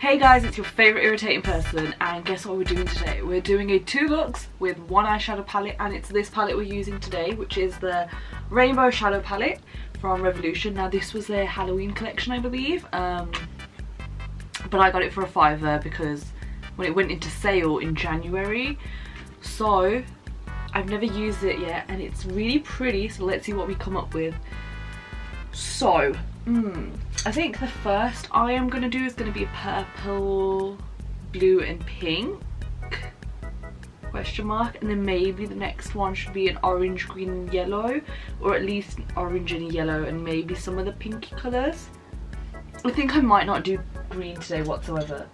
Hey guys, it's your favourite irritating person, and guess what we're doing today? We're doing a 2 looks with 1 eyeshadow palette, and it's this palette we're using today, which is the Rainbow Eyeshadow Palette from Revolution. Now this was their Halloween collection, I believe, but I got it for a £5 because when it went into sale in January. So I've never used it yet, and it's really pretty, so let's see what we come up with. So I think the first eye I'm going to do is going to be purple, blue and pink, question mark, and then maybe the next one should be an orange, green and yellow, or at least orange and yellow and maybe some of the pinky colours. I think I might not do green today whatsoever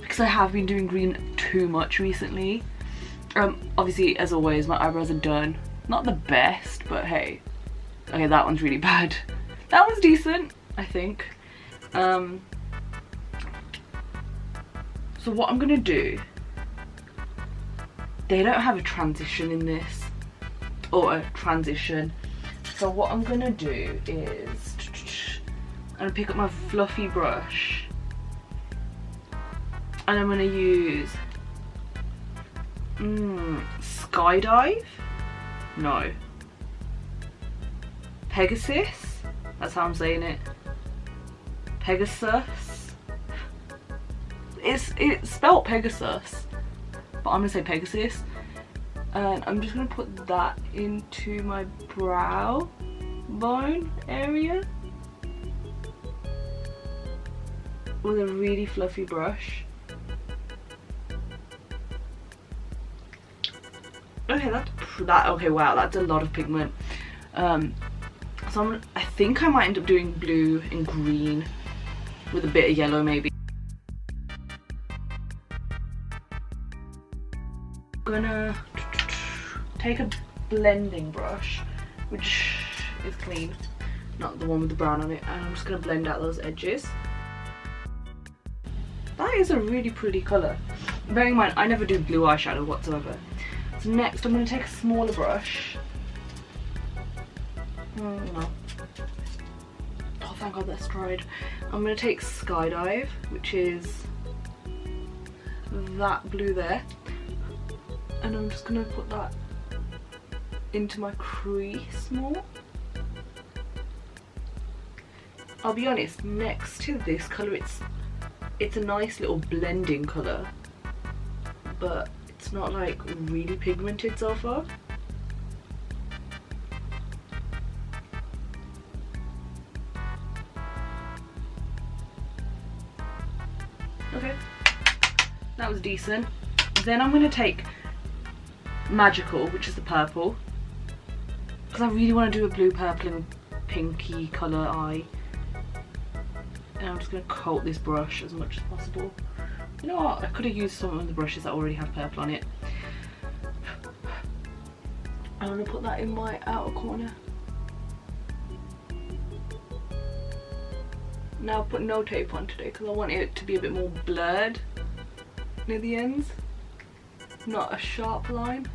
because I have been doing green too much recently. Obviously, as always, my eyebrows are done. Not the best, but hey. Okay, that one's really bad. That one's decent, I think. So what I'm gonna do, they don't have a transition in this, or a transition. So what I'm gonna do is, I'm gonna pick up my fluffy brush, and I'm gonna use Skydive? No. Pegasus? That's how I'm saying it. Pegasus. It's spelled Pegasus, but I'm gonna say Pegasus. And I'm just gonna put that into my brow bone area with a really fluffy brush. Okay, okay, wow, that's a lot of pigment. So I think I might end up doing blue and green with a bit of yellow maybe. I'm gonna take a blending brush, which is clean, not the one with the brown on it, and I'm just gonna blend out those edges. That is a really pretty colour. Bearing in mind, I never do blue eyeshadow whatsoever. So next, I'm gonna take a smaller brush. No. Oh, thank God that's dried. I'm gonna take Skydive, which is that blue there, and I'm just gonna put that into my crease more. I'll be honest, next to this colour, it's a nice little blending colour, but it's not like really pigmented so far. Okay, that was decent. Then I'm going to take Magical, which is the purple, because I really want to do a blue, purple and pinky colour eye. And I'm just going to coat this brush as much as possible. You know what, I could have used some of the brushes that already have purple on it. I'm going to put that in my outer corner. Now I'll put no tape on today because I want it to be a bit more blurred near the ends, not a sharp line.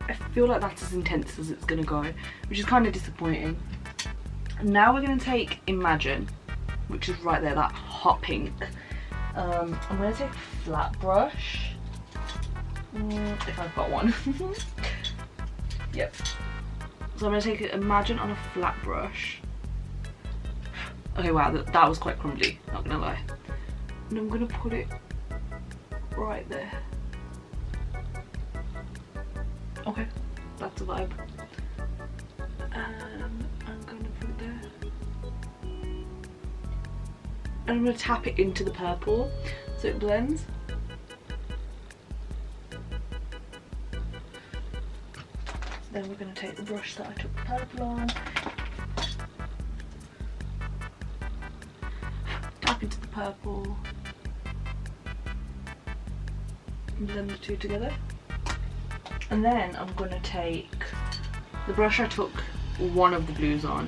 I feel like that's as intense as it's gonna go, which is kind of disappointing. Now we're gonna take Imagine, which is right there, that hot pink. I'm gonna take a flat brush, if I've got one. Yep. So I'm going to take Imagine on a flat brush. Okay, wow, that was quite crumbly, not going to lie. And I'm going to put it right there. Okay, that's a vibe. And I'm going to put it there. And I'm going to tap it into the purple so it blends. Then we're going to take the brush that I took the purple on, tap into the purple, and blend the two together. And then I'm going to take the brush I took one of the blues on,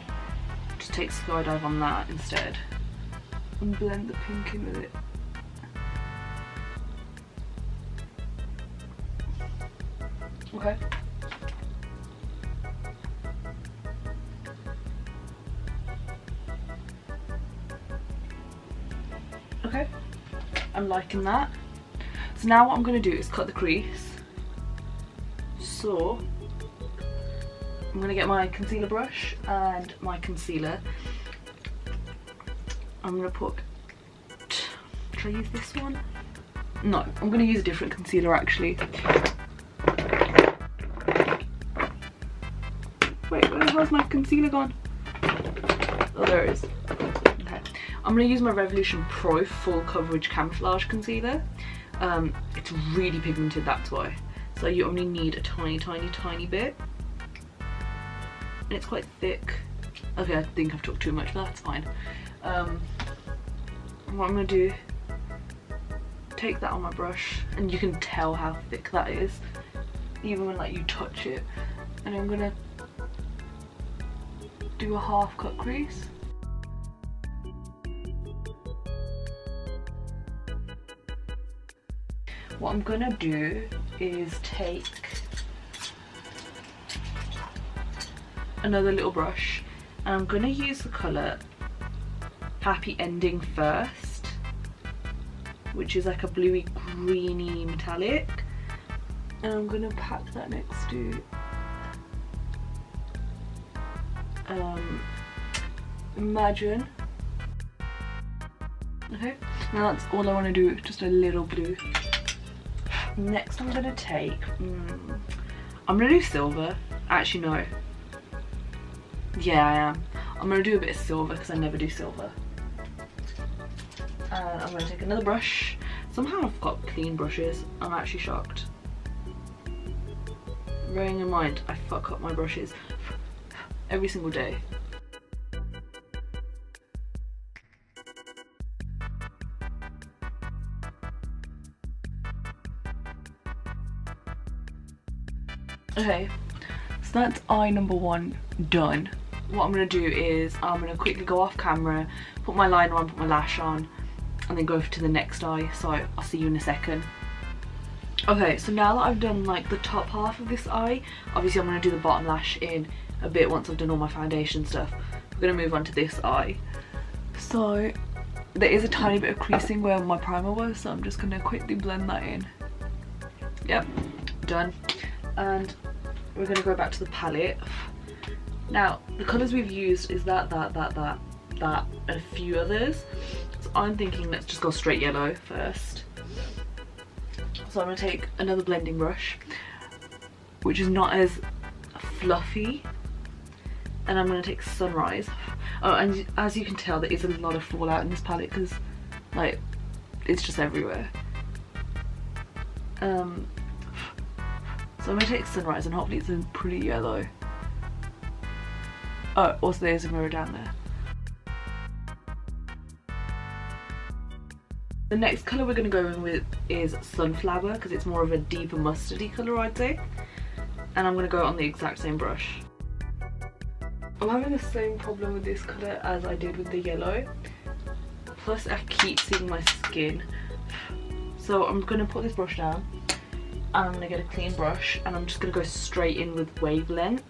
just take Skydive on that instead, and blend the pink in with it. Okay. Okay, I'm liking that. So now what I'm going to do is cut the crease. So I'm going to get my concealer brush and my concealer. I'm going to put, should I use this one? No, I'm going to use a different concealer actually. Wait, where the hell's my concealer gone? Oh, there it is. Okay, I'm going to use my Revolution Pro Full Coverage Camouflage Concealer. It's really pigmented, that's why. So you only need a tiny bit. And it's quite thick. Okay, I think I've talked too much, but that's fine. What I'm going to do, take that on my brush, and you can tell how thick that is, even when like you touch it. And I'm going to do a half cut crease. What I'm gonna do is take another little brush, and I'm gonna use the colour Happy Ending first, which is like a bluey greeny metallic, and I'm gonna pack that next to Imagine. Okay, now that's all I want to do, just a little blue. Next I'm gonna take, I'm gonna do silver. Actually no, yeah I am. I'm gonna do a bit of silver because I never do silver. And I'm gonna take another brush. Somehow I've got clean brushes, I'm actually shocked. Bearing in mind I fuck up my brushes every single day. Okay, so that's eye number one done. What I'm going to do is I'm going to quickly go off camera, put my liner on, put my lash on, and then go to the next eye. So I'll see you in a second. Okay, so now that I've done like the top half of this eye, obviously I'm going to do the bottom lash in a bit once I've done all my foundation stuff. We're going to move on to this eye. So there is a tiny bit of creasing where my primer was, so I'm just going to quickly blend that in. Yep, done. And we're going to go back to the palette. Now the colours we've used is that and a few others, so I'm thinking let's just go straight yellow first. So I'm going to take another blending brush which is not as fluffy, and I'm going to take Sunrise. Oh, and as you can tell there is a lot of fallout in this palette because like it's just everywhere. So I'm going to take Sunrise and hopefully it's a pretty yellow. Oh, also there's a mirror down there. The next colour we're going to go in with is Sunflower because it's more of a deeper mustardy colour I'd say. And I'm going to go on the exact same brush. I'm having the same problem with this colour as I did with the yellow. Plus I keep seeing my skin. So I'm going to put this brush down. I'm going to get a clean brush and I'm just going to go straight in with Wavelength,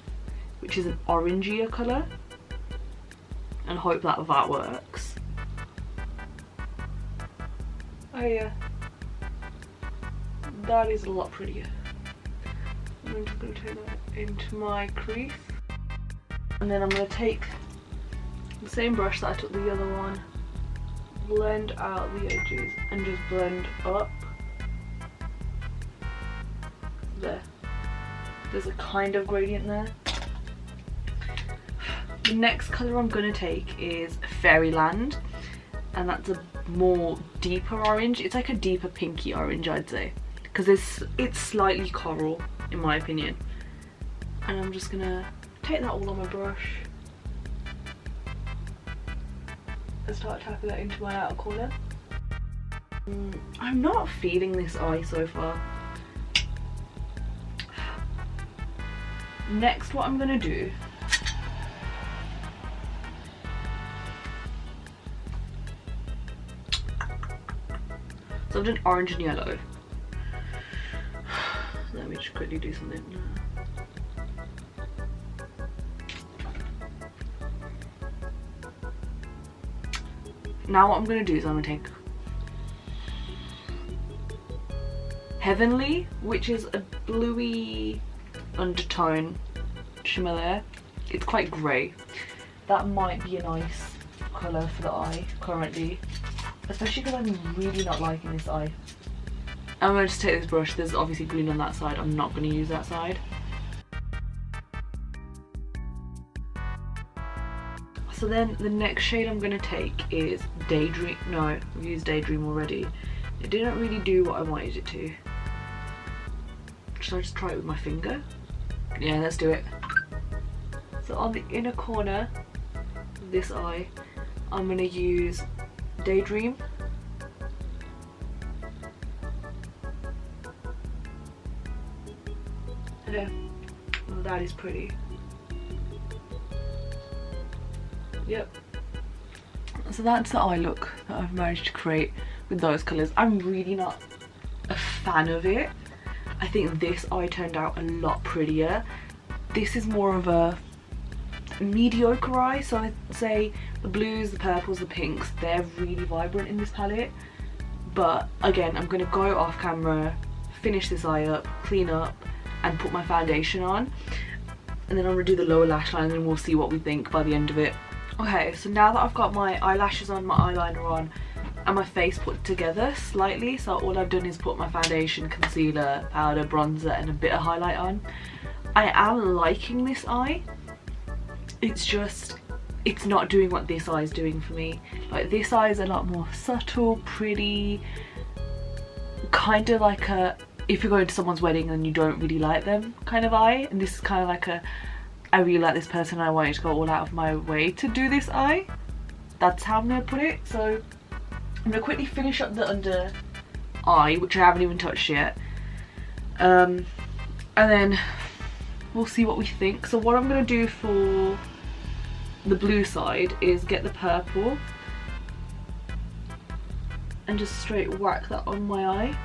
which is an orangier colour, and hope that works. Oh yeah, that is a lot prettier. I'm just going to take that into my crease, and then I'm going to take the same brush that I took the other one, blend out the edges and just blend up. There. There's a kind of gradient there. The next colour I'm going to take is Fairyland, and that's a more deeper orange. It's like a deeper pinky orange I'd say, because it's slightly coral in my opinion. And I'm just going to take that all on my brush and start tapping that into my outer corner. I'm not feeling this eye so far. Next, what I'm going to do so I've done orange and yellow. Let me just quickly do something. Now what I'm going to do is I'm going to take Heavenly, which is a bluey undertone shimmer there. It's quite grey. That might be a nice colour for the eye currently, especially because I'm really not liking this eye. I'm going to just take this brush. There's obviously green on that side. I'm not going to use that side. So then the next shade I'm going to take is Daydream. No, I've used Daydream already. It didn't really do what I wanted it to. Should I just try it with my finger? Yeah, let's do it. So on the inner corner of this eye, I'm going to use Daydream. Okay, well, that is pretty. Yep. So that's the eye look that I've managed to create with those colours. I'm really not a fan of it. I think this eye turned out a lot prettier. This is more of a mediocre eye, so I'd say the blues, the purples, the pinks, they're really vibrant in this palette. But again, I'm going to go off camera, finish this eye up, clean up, and put my foundation on. And then I'm going to do the lower lash line and we'll see what we think by the end of it. Okay, so now that I've got my eyelashes on, my eyeliner on, and my face put together slightly, so all I've done is put my foundation, concealer, powder, bronzer, and a bit of highlight on. I am liking this eye. It's just, it's not doing what this eye is doing for me. Like, this eye is a lot more subtle, pretty, kind of like a, if you're going to someone's wedding and you don't really like them kind of eye. And this is kind of like a, I really like this person and I wanted to go all out of my way to do this eye. That's how I'm going to put it. So I'm going to quickly finish up the under eye, which I haven't even touched yet. And then we'll see what we think. So what I'm going to do for the blue side is get the purple and just straight whack that on my eye.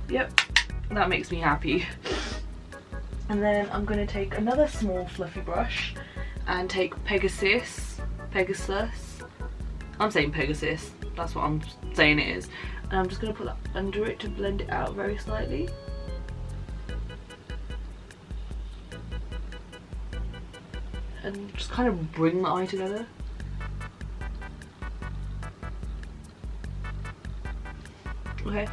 Yep, that makes me happy. And then I'm going to take another small fluffy brush and take Pegasus. I'm saying Pegasus, that's what I'm saying it is. And I'm just going to put that under it to blend it out very slightly. And just kind of bring the eye together. Okay.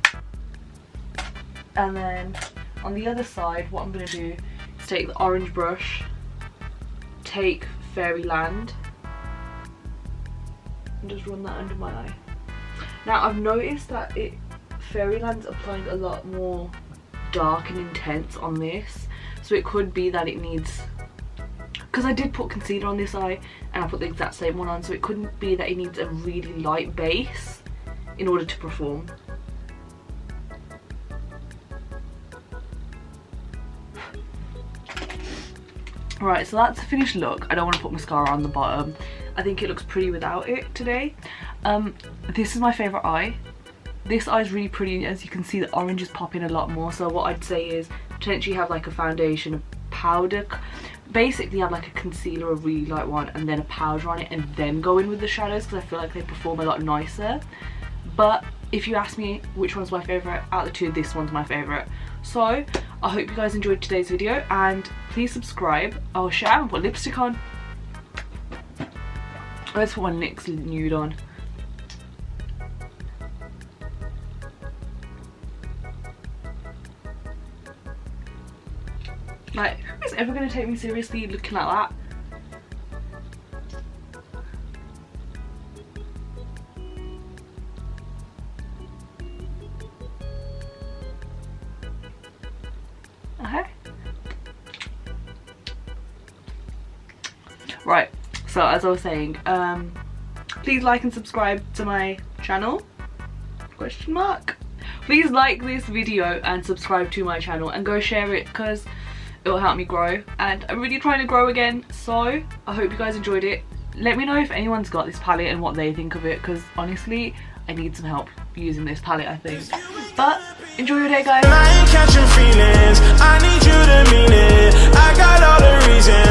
And then on the other side, what I'm going to do is take the orange brush, take Fairyland, and just run that under my eye. Now I've noticed that Fairyland's applying a lot more dark and intense on this, so it could be that it needs, because I did put concealer on this eye and I put the exact same one on, so it couldn't be that it needs a really light base in order to perform. Right, so that's the finished look. I don't want to put mascara on the bottom. I think it looks pretty without it today. This is my favourite eye. This eye is really pretty. As you can see, the orange is popping a lot more. So what I'd say is potentially have like a foundation, a powder. Basically have like a concealer, a really light one, and then a powder on it, and then go in with the shadows, because I feel like they perform a lot nicer. But if you ask me which one's my favourite out of the two, this one's my favourite. So I hope you guys enjoyed today's video, and please subscribe. Oh shit, I haven't put lipstick on. Let's put my NYX nude on. Like, who's ever going to take me seriously looking like that? Okay. Right, so as I was saying, please like and subscribe to my channel, ? Please like this video and subscribe to my channel, and go share it, because it will help me grow, and I'm really trying to grow again. So I hope you guys enjoyed it. Let me know if anyone's got this palette and what they think of it, because honestly I need some help using this palette, I think. But enjoy your day, guys. I ain't catching feelings, I need you to mean it. I got all the reasons.